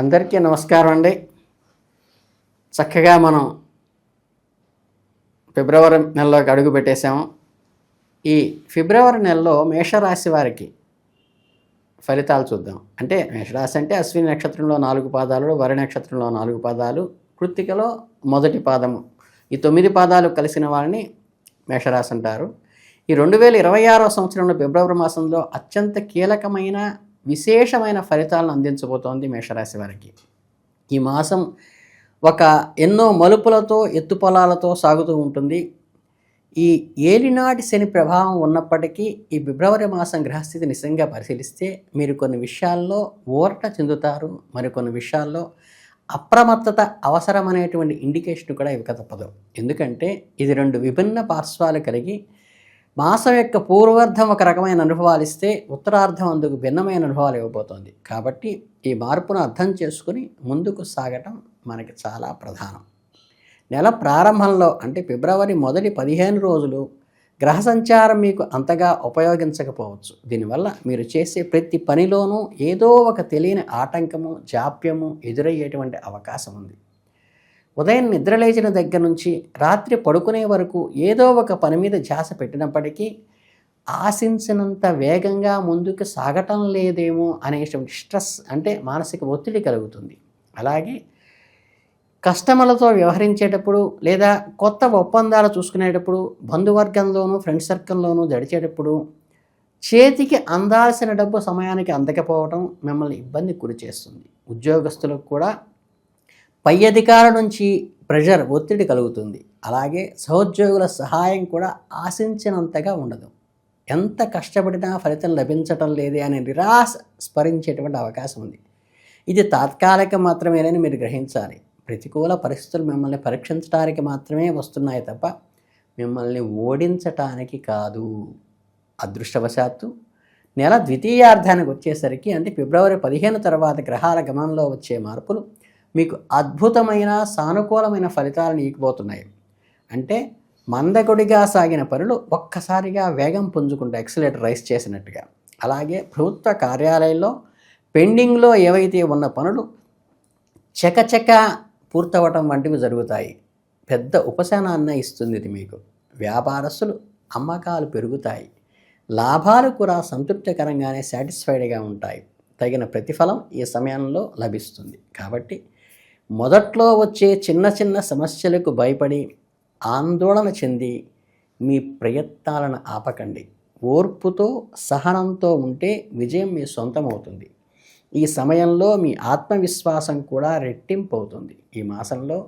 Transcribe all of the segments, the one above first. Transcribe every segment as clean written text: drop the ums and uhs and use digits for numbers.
అందరికీ నమస్కారం అండి. చక్కగా మనం ఫిబ్రవరి నెలలోకి అడుగు పెట్టేశాము. ఈ ఫిబ్రవరి నెలలో మేషరాశి వారికి ఫలితాలు చూద్దాం. అంటే మేషరాశి అంటే అశ్విని నక్షత్రంలో 4 పాదాలు, వరి నక్షత్రంలో 4 పాదాలు, కృత్తికలో మొదటి పాదము, ఈ 9 పాదాలు కలిసిన వారిని మేషరాశి అంటారు. ఈ 2026వ సంవత్సరంలో ఫిబ్రవరి మాసంలో అత్యంత కీలకమైన విశేషమైన ఫలితాలను అందించబోతోంది మేషరాశి వారికి. ఈ మాసం ఎన్నో మలుపులతో ఎత్తుపొలాలతో సాగుతూ ఉంటుంది. ఈ ఏలినాటి శని ప్రభావం ఉన్నప్పటికీ ఈ ఫిబ్రవరి మాసం గ్రహస్థితి నిజంగా పరిశీలిస్తే మీరు కొన్ని విషయాల్లో ఊరట చెందుతారు, మరికొన్ని విషయాల్లో అప్రమత్తత అవసరమనేటువంటి ఇండికేషన్ కూడా ఇవ్వక తప్పదు. ఎందుకంటే ఇది 2 విభిన్న పార్శ్వాలు కలిగి మాసం యొక్క పూర్వార్ధం ఒక రకమైన అనుభవాలు ఇస్తే ఉత్తరార్ధం అందుకు భిన్నమైన అనుభవాలు ఇవ్వబోతోంది. కాబట్టి ఈ మార్పును అర్థం చేసుకుని ముందుకు సాగటం మనకి చాలా ప్రధానం. నెల ప్రారంభంలో అంటే ఫిబ్రవరి మొదటి 15 రోజులు గ్రహ సంచారం మీకు అంతగా ఉపయోగించకపోవచ్చు. దీనివల్ల మీరు చేసే ప్రతి పనిలోనూ ఏదో ఒక తెలియని ఆటంకము, జాప్యము ఎదురయ్యేటువంటి అవకాశం ఉంది. ఉదయం నిద్రలేచిన దగ్గర నుంచి రాత్రి పడుకునే వరకు ఏదో ఒక పని మీద ధ్యాస పెట్టినప్పటికీ ఆశించినంత వేగంగా ముందుకు సాగటం లేదేమో అనేటువంటి స్ట్రెస్ అంటే మానసిక ఒత్తిడి కలుగుతుంది. అలాగే కస్టమర్లతో వ్యవహరించేటప్పుడు లేదా కొత్త ఒప్పందాలు చూసుకునేటప్పుడు బంధువర్గంలోనూ ఫ్రెండ్ సర్కిల్లోనూ గడిచేటప్పుడు చేతికి అందాల్సిన డబ్బు సమయానికి అందకపోవడం మిమ్మల్ని ఇబ్బంది గురి చేస్తుంది. ఉద్యోగస్తులకు కూడా పై అధికారుల నుంచి ప్రెషర్ ఒత్తిడి కలుగుతుంది. అలాగే సహోద్యోగుల సహాయం కూడా ఆశించినంతగా ఉండదు. ఎంత కష్టపడినా ఫలితం లభించటం లేదే అనే నిరాశ స్మరించేటువంటి అవకాశం ఉంది. ఇది తాత్కాలికం మాత్రమేనని మీరు గ్రహించాలి. ప్రతికూల పరిస్థితులు మిమ్మల్ని పరీక్షించడానికి మాత్రమే వస్తున్నాయి తప్ప మిమ్మల్ని ఓడించటానికి కాదు. అదృష్టవశాత్తు నెల ద్వితీయార్థానికి వచ్చేసరికి అంటే ఫిబ్రవరి 15 తర్వాత గ్రహాల గమనంలో వచ్చే మార్పులు మీకు అద్భుతమైన సానుకూలమైన ఫలితాలను ఇవ్వబోతున్నాయి. అంటే మందకొడిగా సాగిన పనులు ఒక్కసారిగా వేగం పుంజుకుంటాయి, ఎక్సిలేటర్ రైస్ చేసినట్టుగా. అలాగే ప్రభుత్వ కార్యాలయంలో పెండింగ్లో ఏవైతే ఉన్న పనులు చకచక పూర్తవటం వంటివి జరుగుతాయి. పెద్ద ఉపశమనాన్ని ఇస్తుంది ఇది మీకు. వ్యాపారస్తులు అమ్మకాలు పెరుగుతాయి, లాభాలు కూడా సంతృప్తికరంగానే సాటిస్ఫైడ్గా ఉంటాయి. తగిన ప్రతిఫలం ఈ సమయంలో లభిస్తుంది. కాబట్టి మొదట్లో వచ్చే చిన్న చిన్న సమస్యలకు భయపడి ఆందోళన చెంది మీ ప్రయత్నాలను ఆపకండి. ఓర్పుతో సహనంతో ఉంటే విజయం మీ సొంతం అవుతుంది. ఈ సమయంలో మీ ఆత్మవిశ్వాసం కూడా రెట్టింపు అవుతుంది. ఈ మాసంలో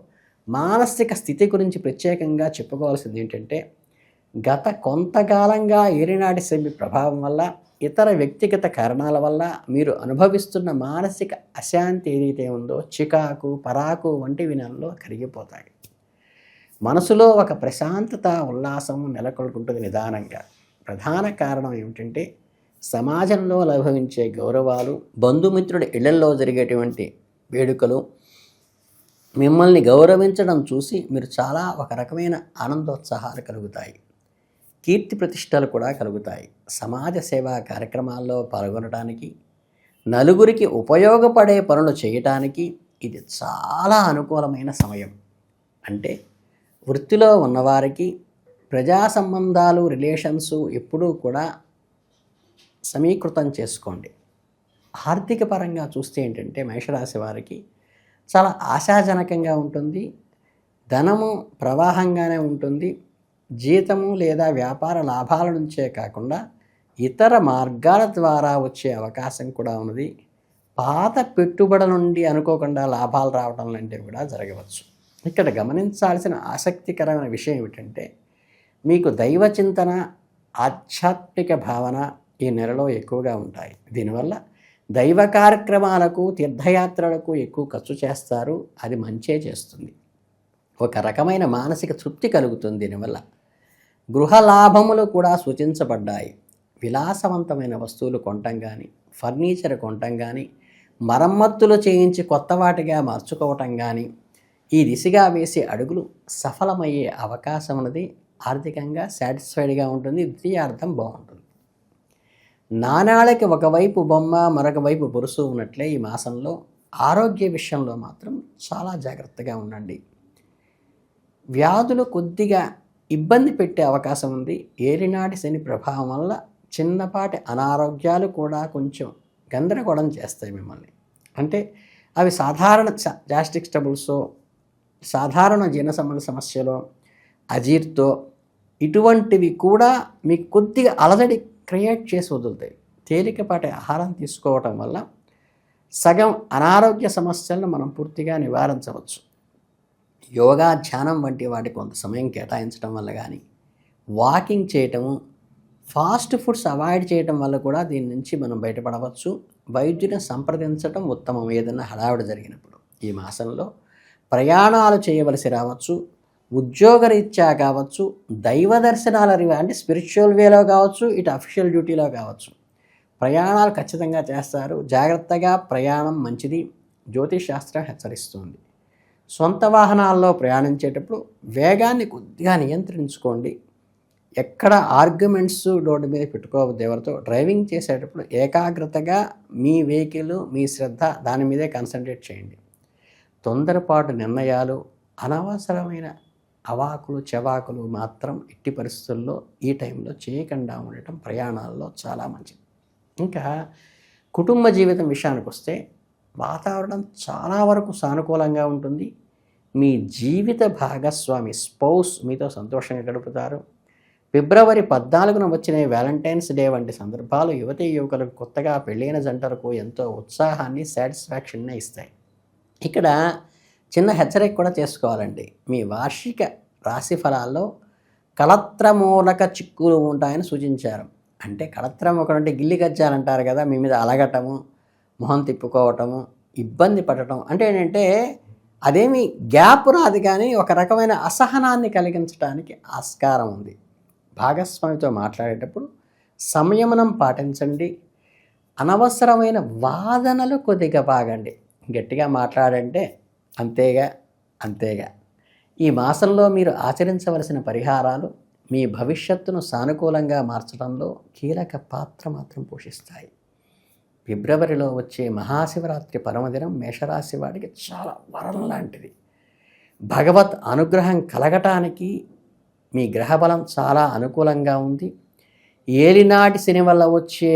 మానసిక స్థితి గురించి ప్రత్యేకంగా చెప్పుకోవాల్సింది ఏంటంటే గత కొంతకాలంగా ఏలినాటి శని ప్రభావం వల్ల ఇతర వ్యక్తిగత కారణాల వల్ల మీరు అనుభవిస్తున్న మానసిక అశాంతి ఏదైతే ఉందో చికాకు, పరాకు వంటివి నెలలో కరిగిపోతాయి. మనసులో ఒక ప్రశాంతత, ఉల్లాసం నెలకొల్పుంటుంది నిదానంగా. ప్రధాన కారణం ఏమిటంటే సమాజంలో లభించే గౌరవాలు, బంధుమిత్రుడి ఇళ్లలో జరిగేటువంటి వేడుకలు మిమ్మల్ని గౌరవించడం చూసి మీరు చాలా ఒక రకమైన ఆనందోత్సాహాలు కలుగుతాయి. కీర్తి ప్రతిష్టలు కూడా కలుగుతాయి. సమాజ సేవా కార్యక్రమాల్లో పాల్గొనడానికి, నలుగురికి ఉపయోగపడే పనులు చేయటానికి ఇది చాలా అనుకూలమైన సమయం. అంటే వృత్తిలో ఉన్నవారికి ప్రజా సంబంధాలు, రిలేషన్స్ ఎప్పుడూ కూడా సమీకృతం చేసుకోండి. ఆర్థిక పరంగా చూస్తే ఏంటంటే మేషరాశి వారికి చాలా ఆశాజనకంగా ఉంటుంది. ధనము ప్రవాహంగానే ఉంటుంది. జీతము లేదా వ్యాపార లాభాల నుంచే కాకుండా ఇతర మార్గాల ద్వారా వచ్చే అవకాశం కూడా ఉన్నది. పాత పెట్టుబడుల నుండి అనుకోకుండా లాభాలు రావడం లాంటివి కూడా జరగవచ్చు. ఇక్కడ గమనించాల్సిన ఆసక్తికరమైన విషయం ఏమిటంటే మీకు దైవ చింతన, ఆధ్యాత్మిక భావన ఈ నెలలో ఎక్కువగా ఉంటాయి. దీనివల్ల దైవ కార్యక్రమాలకు, తీర్థయాత్రలకు ఎక్కువ ఖర్చు చేస్తారు. అది మంచే చేస్తుంది. ఒక రకమైన మానసిక తృప్తి కలుగుతుంది దీనివల్ల. గృహ లాభములు కూడా సూచించబడ్డాయి. విలాసవంతమైన వస్తువులు కొనటం కానీ, ఫర్నిచర్ కొనటం కానీ, మరమ్మతులు చేయించి కొత్త వాటిగా మార్చుకోవటం కానీ ఈ దిశగా వేసే అడుగులు సఫలమయ్యే అవకాశం ఉన్నది. ఆర్థికంగా సాటిస్ఫైడ్గా ఉంటుంది. ద్వితీయార్థం బాగుంటుంది. నాణాలకి ఒకవైపు బొమ్మ, మరొక వైపు పురుసు ఉన్నట్లే ఈ మాసంలో ఆరోగ్య విషయంలో మాత్రం చాలా జాగ్రత్తగా ఉండండి. వ్యాధులు కొద్దిగా ఇబ్బంది పెట్టే అవకాశం ఉంది. ఏలినాటి శని ప్రభావం వల్ల చిన్నపాటి అనారోగ్యాలు కూడా కొంచెం గందరగోళం చేస్తాయి మిమ్మల్ని. అంటే అవి సాధారణ గ్యాస్ట్రిక్ ట్రబుల్సో, సాధారణ జీర్ణ సంబంధ సమస్యలో, అజీర్తో, ఇటువంటివి కూడా మీకు కొద్దిగా అలజడి క్రియేట్ చేసి వదులుతాయి. తేలికపాటి ఆహారం తీసుకోవటం వల్ల సగం అనారోగ్య సమస్యలను మనం పూర్తిగా నివారించవచ్చు. యోగా, ధ్యానం వంటి వాటికి కొంత సమయం కేటాయించడం వల్ల కానీ, వాకింగ్ చేయటము, ఫాస్ట్ ఫుడ్స్ అవాయిడ్ చేయటం వల్ల కూడా దీని నుంచి మనం బయటపడవచ్చు. వైద్యుని సంప్రదించడం ఉత్తమం ఏదైనా హడావిడి జరిగినప్పుడు. ఈ మాసంలో ప్రయాణాలు చేయవలసి రావచ్చు. ఉద్యోగరీత్యా కావచ్చు, దైవ దర్శనాల అంటే స్పిరిచువల్ వేలో కావచ్చు, ఇటు అఫీషియల్ డ్యూటీలో కావచ్చు. ప్రయాణాలు ఖచ్చితంగా చేస్తారు. జాగ్రత్తగా ప్రయాణం మంచిది, జ్యోతిష్ శాస్త్రం హెచ్చరిస్తుంది. సొంత వాహనాల్లో ప్రయాణించేటప్పుడు వేగాన్ని కొద్దిగా నియంత్రించుకోండి. ఎక్కడ ఆర్గ్యుమెంట్స్ రోడ్డు మీద పెట్టుకోవద్దు ఎవరితో. డ్రైవింగ్ చేసేటప్పుడు ఏకాగ్రతగా మీ వెహికల్, మీ శ్రద్ధ దాని మీదే కాన్సన్ట్రేట్ చేయండి. తొందరపాటు నిర్ణయాలు, అనవసరమైన అవాకులు చెవాకులు మాత్రం ఎట్టి పరిస్థితుల్లో ఈ టైంలో చేయకుండా ఉండటం ప్రయాణాల్లో చాలా మంచిది. ఇంకా కుటుంబ జీవితం విషయానికి వస్తే వాతావరణం చాలా వరకు సానుకూలంగా ఉంటుంది. మీ జీవిత భాగస్వామి స్పౌస్ మీతో సంతోషంగా గడుపుతారు. ఫిబ్రవరి 14న వచ్చిన వ్యాలంటైన్స్ డే వంటి సందర్భాలు యువతీ యువకులకు, కొత్తగా పెళ్ళైన జంటలకు ఎంతో ఉత్సాహాన్ని, సాటిస్ఫాక్షన్ని ఇస్తాయి. ఇక్కడ చిన్న హెచ్చరిక కూడా చేసుకోవాలండి. మీ వార్షిక రాశి ఫలాల్లో కళత్రమూలక చిక్కులు ఉంటాయని సూచించారు. అంటే కళత్రం ఒకటి గిల్లి గజ్జాలంటారు కదా, మీ మీద అలగటము, మొహం తిప్పుకోవటము, ఇబ్బంది పడటం. అంటే ఏంటంటే అదేమి గ్యాప్ రాదు, కానీ ఒక రకమైన అసహనాన్ని కలిగించడానికి ఆస్కారం ఉంది. భాగస్వామితో మాట్లాడేటప్పుడు సంయమనం పాటించండి. అనవసరమైన వాదనలు కొద్దిగా బాగండి. గట్టిగా మాట్లాడంటే అంతేగా. ఈ మాసంలో మీరు ఆచరించవలసిన పరిహారాలు మీ భవిష్యత్తును సానుకూలంగా మార్చడంలో కీలక పాత్ర మాత్రం పోషిస్తాయి. ఫిబ్రవరిలో వచ్చే మహాశివరాత్రి పరమదినం మేషరాశి వాడికి చాలా వరం లాంటిది. భగవత్ అనుగ్రహం కలగటానికి మీ గ్రహబలం చాలా అనుకూలంగా ఉంది. ఏలినాటి శని వల్ల వచ్చే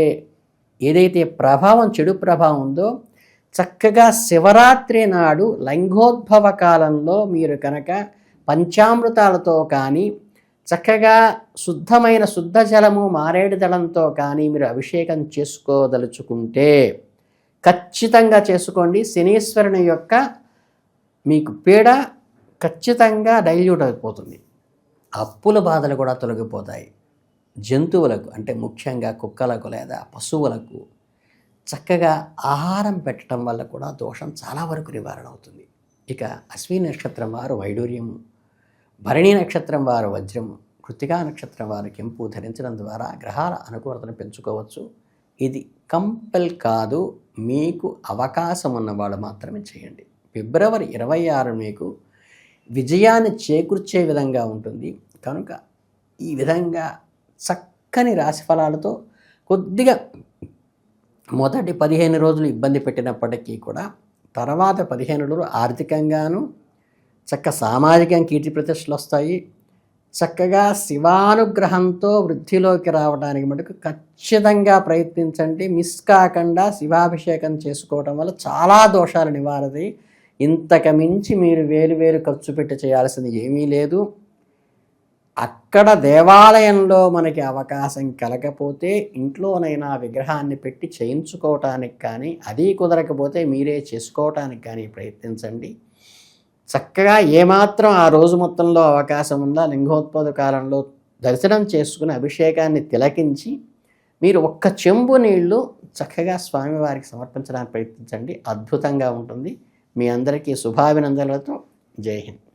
ఏదైతే ప్రభావం, చెడు ప్రభావం ఉందో, చక్కగా శివరాత్రి నాడు లింగోద్భవ కాలంలో మీరు కనుక పంచామృతాలతో కానీ, చక్కగా శుద్ధమైన శుద్ధ జలము, మారేడు దళంతో కానీ మీరు అభిషేకం చేసుకోదలుచుకుంటే ఖచ్చితంగా చేసుకోండి. శనీశ్వరుని యొక్క మీకు పీడ ఖచ్చితంగా డైల్యూట్ అయిపోతుంది. అప్పుల బాధలు కూడా తొలగిపోతాయి. జంతువులకు, అంటే ముఖ్యంగా కుక్కలకు లేదా పశువులకు చక్కగా ఆహారం పెట్టడం వల్ల కూడా దోషం చాలా వరకు నివారణ అవుతుంది. ఇక అశ్విని నక్షత్రం వారు వైడూర్యము, భరణి నక్షత్రం వారు వజ్రము, కృత్తికా నక్షత్రం వారు కెంపు ధరించడం ద్వారా గ్రహాల అనుకూలతను పెంచుకోవచ్చు. ఇది కంపెల్ కాదు, మీకు అవకాశం ఉన్నవాడు మాత్రమే చేయండి. ఫిబ్రవరి 26 మీకు విజయాన్ని చేకూర్చే విధంగా ఉంటుంది. కనుక ఈ విధంగా చక్కని రాశి ఫలాలతో కొద్దిగా మొదటి 15 రోజులు ఇబ్బంది పెట్టినప్పటికీ కూడా తర్వాత 15 రోజులు ఆర్థికంగాను సామాజికంగా కీర్తి ప్రతిష్టలు వస్తాయి. చక్కగా శివానుగ్రహంతో వృద్ధిలోకి రావడానికి మటుకు ఖచ్చితంగా ప్రయత్నించండి. మిస్ కాకుండా శివాభిషేకం చేసుకోవడం వల్ల చాలా దోషాలు నివారది. ఇంతకు మించి మీరు వేలు ఖర్చు పెట్టి చేయాల్సింది ఏమీ లేదు. అక్కడ దేవాలయంలో మనకి అవకాశం కలగకపోతే ఇంట్లోనైనా విగ్రహాన్ని పెట్టి చేయించుకోవటానికి కానీ, అది కుదరకపోతే మీరే చేసుకోవటానికి కానీ ప్రయత్నించండి. చక్కగా ఏమాత్రం ఆ రోజు మొత్తంలో అవకాశం ఉందా లింగోద్భవ కాలంలో దర్శనం చేసుకుని అభిషేకాన్ని తిలకించి మీరు ఒక్క చెంబు నీళ్లు చక్కగా స్వామివారికి సమర్పించడానికి ప్రయత్నించండి. అద్భుతంగా ఉంటుంది. మీ అందరికీ శుభాభినందనలతో జై హింద్.